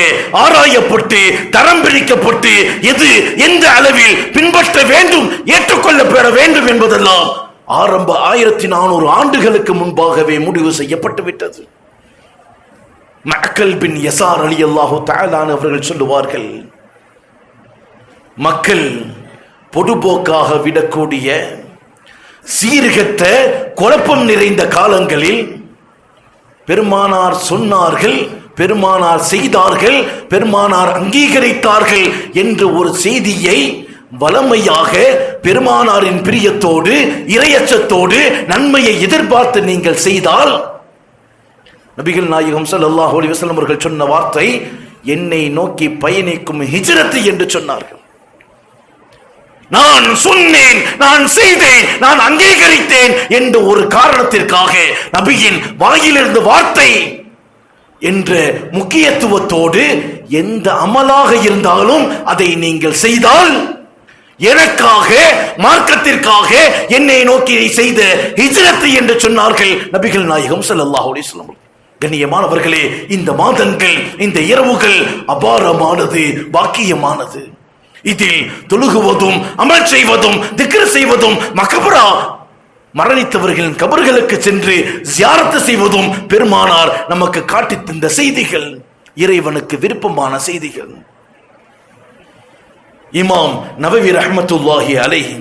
ஆராயப்பட்டு தரம் பிரிக்கப்பட்டு எது எந்த அளவில் பின்பற்ற வேண்டும், ஏற்றுக்கொள்ள பெற வேண்டும் என்பதெல்லாம் ஆரம்ப 1400 ஆண்டுகளுக்கு முன்பாகவே முடிவு செய்யப்பட்டு விட்டது. மக்கள் பின் யசார் ரலியல்லாஹு தஆலா அவர்கள் சொல்லுவார்கள், மக்கள் பொதுபோக்காக விடக்கூடிய சீர்கெட்ட குழப்பம் நிறைந்த காலங்களில் பெருமானார் சொன்னார்கள், பெருமானார் செய்தார்கள், பெருமானார் அங்கீகரித்தார்கள் என்ற ஒரு செய்தியை வளமையாக பெருமானாரின் பிரியத்தோடு இறையச்சத்தோடு நன்மையை எதிர்பார்த்து நீங்கள் செய்தால், நபிகள் நாயகம் ஸல்லல்லாஹு அலைஹி வஸல்லம் அவர்கள் சொன்ன வார்த்தை என்னை நோக்கி பயணிக்கும் ஹிஜ்ரத் என்று சொன்னார்கள். நான் சொன்னேன், நான் செய்தேன், நான் அங்கீகரித்தேன் என்ற ஒரு காரணத்திற்காக நபியின் வாயிலிருந்து வார்த்தை என்ற முக்கியத்துவத்தோடு எந்த அமலாக இருந்தாலும் அதை நீங்கள் செய்தால், எனக்காக மார்க்கத்திற்காக என்னை நோக்கி செய்த ஹிஜ்ரத் என்று சொன்னார்கள் நபிகள் நாயகம் ஸல்லல்லாஹு அலைஹி வஸல்லம். கண்ணியமானவர்களே, இந்த மாதங்கள், இந்த இரவுகள் அபாரமானது, பாக்கியமானது. இதில் தொழுகுவதும் அமல் செய்வதும் திக்ர் செய்வதும் மக்பரா மரணித்தவர்களின் கபர்களுக்கு சென்று ஜியாரத் செய்வதும் பெருமானார் நமக்கு காட்டித் தந்த செய்திகள், இறைவனுக்கு விருப்பமான செய்திகள். இமாம் நவவி ரஹ்மத்துல்லாஹி அலைஹி,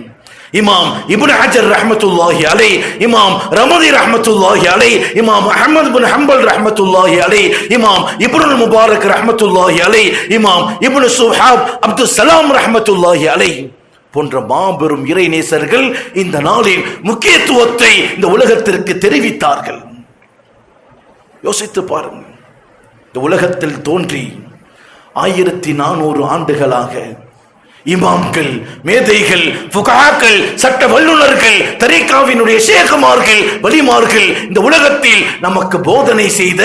இமாம் இப்னு ஹஜர் ரஹ்மத்துல்லாஹி அலைஹி, இமாம் ரமதி ரஹ்மத்துல்லாஹி அலைஹி, இமாம் அஹ்மத் பின் ஹம்பல் ரஹ்மத்துல்லாஹி அலைஹி, இமாம் இப்னுல் முபாரக் ரஹ்மத்துல்லாஹி அலைஹி, இமாம் இப்னு சுஹாப் அப்துல் சலாம் ரஹ்மத்துல்லாஹி அலைஹி போன்ற மாபெரும் இறைநேசர்கள் இந்த நாளின் முக்கியத்துவத்தை இந்த உலகத்திற்கு தெரிவித்தார்கள். யோசித்து பாருங்கள், இந்த உலகத்தில் தோன்றி 1400 ஆண்டுகளாக இமாம்கள், மேதைகள், ஃபுகஹாக்கள், சட்ட வல்லுநர்கள், தரீகாவினுடைய ஷேகுமார்கள், வலிமார்கள் இந்த உலகத்தில் நமக்கு போதனை செய்த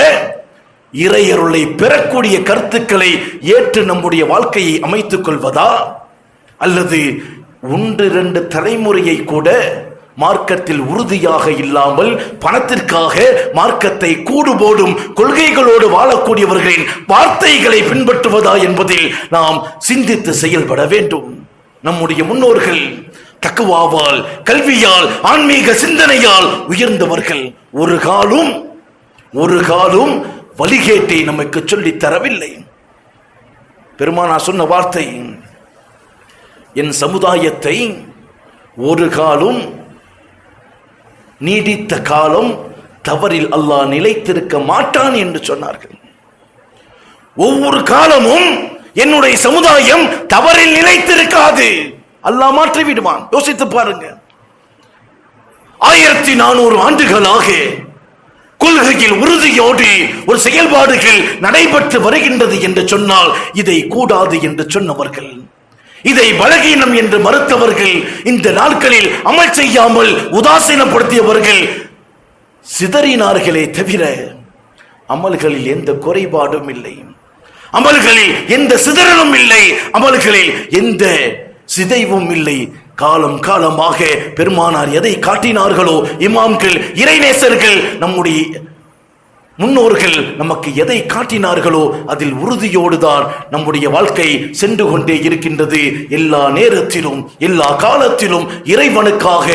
இறையருளை பெறக்கூடிய கருத்துக்களை ஏற்று நம்முடைய வாழ்க்கையை அமைத்துக் கொள்வதா, அல்லது 1-2 தலைமுறையை கூட மார்க்கத்தில் உறுதியாக இல்லாமல் பணத்திற்காக மார்க்கத்தை கூடு போடும் கொள்கைகளோடு வாழக்கூடியவர்களின் வார்த்தைகளை பின்பற்றுவதா என்பதில் நாம் சிந்தித்து செயல்பட வேண்டும். நம்முடைய முன்னோர்கள் தக்வாவால், கல்வியால், ஆன்மீக சிந்தனையால் உயர்ந்தவர்கள். ஒரு காலும் வழிகேட்டை நமக்கு சொல்லித் தரவில்லை. பெருமானார் சொன்ன வார்த்தை, என் சமுதாயத்தை ஒரு காலும் நீடித்த காலம் தவறில் அல்லாஹ் நிலைத்திருக்க மாட்டான் என்று சொன்னார்கள். ஒவ்வொரு காலமும் என்னுடைய சமுதாயம் தவறில் நிலைத்திருக்காது, அல்லாஹ் மாற்றி விடுவான். யோசித்து பாருங்க, 1400 ஆண்டுகளாக கொள்கையில் உறுதியோடு ஒரு செயல்பாடுகள் நடைபெற்று வருகின்றது என்று சொன்னால், இதை கூடாது என்று சொன்னவர்கள், இதை பலகீனம் என்று மறுத்தவர்கள், இந்த நாட்களில் அமல் செய்யாமல் உதாசீனப்படுத்தியவர்கள் சிதறினார்களே தவிர அமல்களில் எந்த குறைபாடும் இல்லை, அமல்களில் எந்த சிதறலும் இல்லை, அமல்களில் எந்த சிதைவும் இல்லை. காலம் காலமாக பெருமானார் எதை காட்டினார்களோ, இமாம்கள், இறைநேசர்கள், நம்முடைய முன்னோர்கள் நமக்கு எதை காட்டினார்களோ அதில் உறுதியோடுதான் நம்முடைய வாழ்க்கை சென்று கொண்டே இருக்கின்றது. எல்லா நேரத்திலும், எல்லா காலத்திலும் இறைவனுக்காக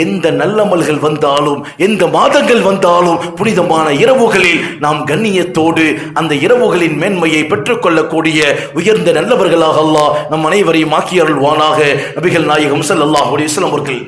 எந்த நல்லமல்கள் வந்தாலும், எந்த மாதங்கள் வந்தாலும், புனிதமான இரவுகளில் நாம் கண்ணியத்தோடு அந்த இரவுகளின் மேன்மையை பெற்றுக்கொள்ளக்கூடிய உயர்ந்த நல்லவர்களாக அல்லாஹ் நம் அனைவரையும் ஆக்கி அருள்வானாக. நபிகள் நாயகம் ஸல்லல்லாஹு அலைஹி வஸல்லம் அவர்கள்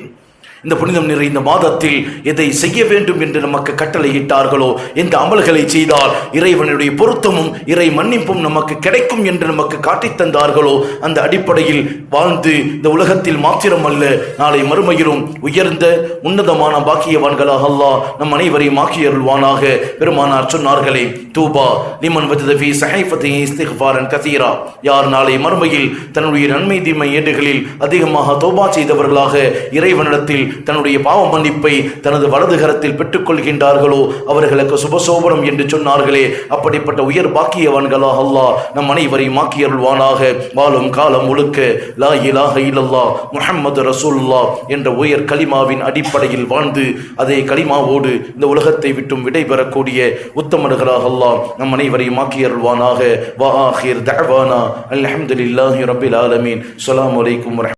இந்த புனிதம் நிறைந்த மாதத்தில் எதை செய்ய வேண்டும் என்று நமக்கு கட்டளையிட்டார்களோ, எந்த அமல்களை செய்தால் இறைவனுடைய பொருத்தமும் இறை மன்னிப்பும் நமக்கு கிடைக்கும் என்று நமக்கு காட்டித் தந்தார்களோ, அந்த அடிப்படையில் வாழ்ந்து இந்த உலகத்தில் மாத்திரமல்ல நாளை மறுமையிலும் உயர்ந்த உன்னதமான பாக்கியவான்களாக அல்லாஹ் நம் அனைவரையும் ஆக்கி அருள்வானாக. பெருமானார் சொன்னார்களே, தூபா லிமன் வஜத ஃபீ ஸஹீஃபத்திஹி இஸ்திக்ஃபாரன் கஸீரா, யார் நாளை மறுமையில் தன்னுடைய நன்மை தீமை ஏடுகளில் அதிகமாக தௌபா செய்தவர்களாக இறைவனிடத்தில் தன்னுடைய பாவ மன்னிப்பை தனது வலது கரத்தில் பெற்றுக்கொள்கின்றார்களோ அவர்களுக்கு சுபசோபனம் என்று சொன்னார்களே, அப்படிப்பட்ட உயர் பாக்கியவான்களாக அல்லாஹ் நம் அனைவரையும் ஆக்கியருள்வானாக. வாழும் காலம் முழுக்க லா இலாஹ இல்லல்லாஹ் முஹம்மது ரசூலுல்லாஹ் என்ற உயர் கலிமாவின் அடிப்படையில் வாழ்ந்து அதே கலிமாவோடு இந்த உலகத்தை விட்டும் விடைபெறக்கூடிய உத்தமர்களாக அல்லாஹ் நம் அனைவரையும் ஆக்கியருள்வானாக. வ ஆகிர் தஅவானா அல்ஹம்துலில்லாஹி ரப்பில் ஆலமீன். அஸ்ஸலாமு அலைக்கும்.